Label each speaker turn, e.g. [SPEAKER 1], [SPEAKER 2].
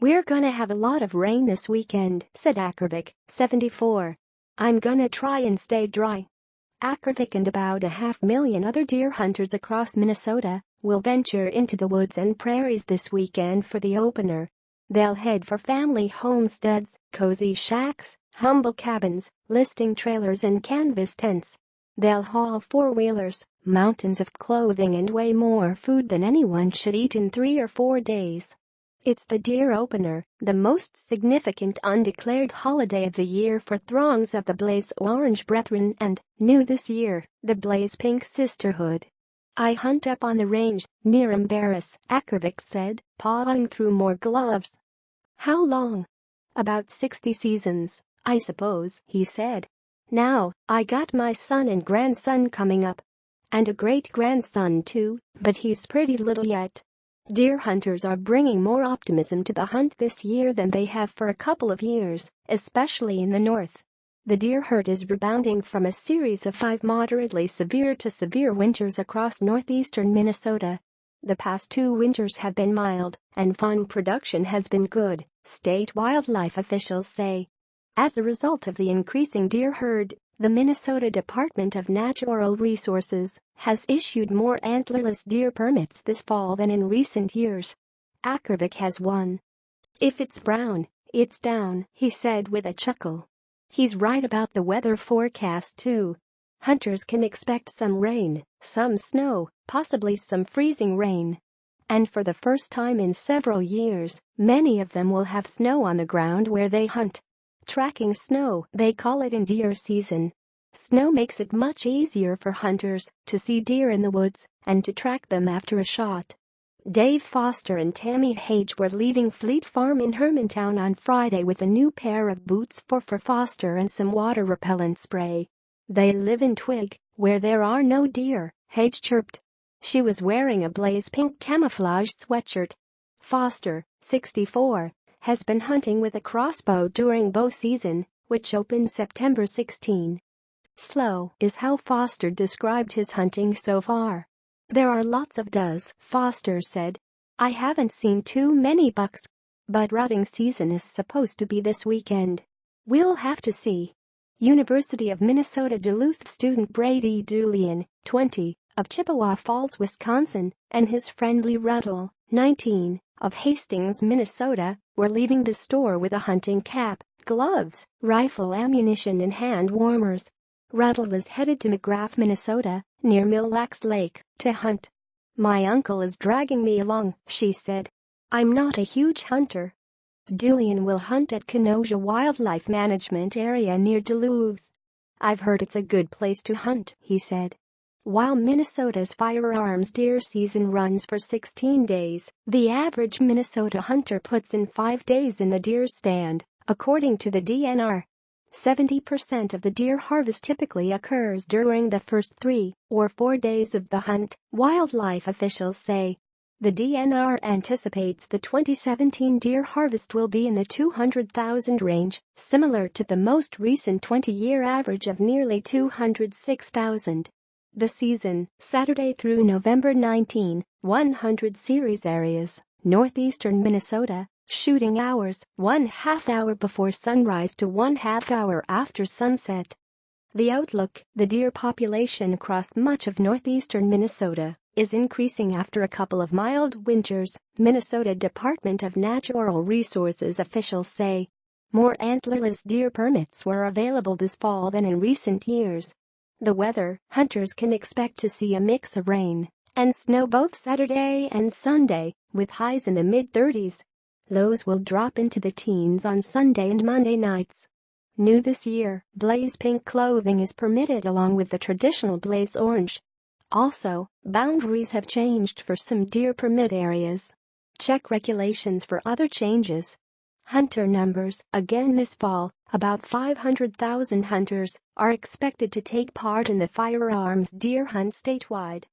[SPEAKER 1] "We're gonna have a lot of rain this weekend," said Akervik, 74. "I'm gonna try and stay dry." Akervik and about 500,000 other deer hunters across Minnesota will venture into the woods and prairies this weekend for the opener. They'll head for family homesteads, cozy shacks, humble cabins, listing trailers and canvas tents. They'll haul four-wheelers, mountains of clothing and way more food than anyone should eat in 3 or 4 days. It's the deer opener, the most significant undeclared holiday of the year for throngs of the Blaze Orange Brethren and, new this year, the Blaze Pink Sisterhood. "I hunt up on the range, near Embarrass," Akervik said, pawing through more gloves. "How long?" "About 60 seasons, I suppose," he said. "Now, I got my son and grandson coming up. And a great-grandson too, but he's pretty little yet." Deer hunters are bringing more optimism to the hunt this year than they have for a couple of years, especially in the north. The deer herd is rebounding from a series of 5 moderately severe to severe winters across northeastern Minnesota. The past 2 winters have been mild, and fawn production has been good, state wildlife officials say. As a result of the increasing deer herd, the Minnesota Department of Natural Resources has issued more antlerless deer permits this fall than in recent years. Akervik has one. "If it's brown, it's down," he said with a chuckle. He's right about the weather forecast too. Hunters can expect some rain, some snow, possibly some freezing rain. And for the first time in several years, many of them will have snow on the ground where they hunt. Tracking snow, they call it in deer season. Snow makes it much easier for hunters to see deer in the woods and to track them after a shot. Dave Foster and Tammy Hage were leaving Fleet Farm in Hermantown on Friday with a new pair of boots for Foster and some water repellent spray. "They live in Twig, where there are no deer," Hage chirped. She was wearing a blaze pink camouflage sweatshirt. Foster, 64, has been hunting with a crossbow during bow season, which opened September 16. "Slow" is how Foster described his hunting so far. "There are lots of does," Foster said. "I haven't seen too many bucks. But rutting season is supposed to be this weekend. We'll have to see." University of Minnesota Duluth student Brady Julian, 20, of Chippewa Falls, Wisconsin, and his friend Lee Ruddle, 19, of Hastings, Minnesota, were leaving the store with a hunting cap, gloves, rifle ammunition and hand warmers. Ruddle is headed to McGrath, Minnesota, near Mille Lacs Lake, to hunt. "My uncle is dragging me along," she said. "I'm not a huge hunter." Julian will hunt at Kenosha Wildlife Management Area near Duluth. "I've heard it's a good place to hunt," he said. While Minnesota's firearms deer season runs for 16 days, the average Minnesota hunter puts in 5 days in the deer stand, according to the DNR. 70% of the deer harvest typically occurs during the first 3 or 4 days of the hunt, wildlife officials say. The DNR anticipates the 2017 deer harvest will be in the 200,000 range, similar to the most recent 20-year average of nearly 206,000. The season, Saturday through November 19, 100 series areas, northeastern Minnesota, shooting hours, 1/2 hour before sunrise to 1/2 hour after sunset. The outlook, the deer population across much of northeastern Minnesota is increasing after a couple of mild winters, Minnesota Department of Natural Resources officials say. More antlerless deer permits were available this fall than in recent years. The weather, hunters can expect to see a mix of rain and snow both Saturday and Sunday, with highs in the mid-30s. Lows will drop into the teens on Sunday and Monday nights. New this year, blaze pink clothing is permitted along with the traditional blaze orange. Also, boundaries have changed for some deer permit areas. Check regulations for other changes. Hunter numbers, again this fall, about 500,000 hunters are expected to take part in the firearms deer hunt statewide.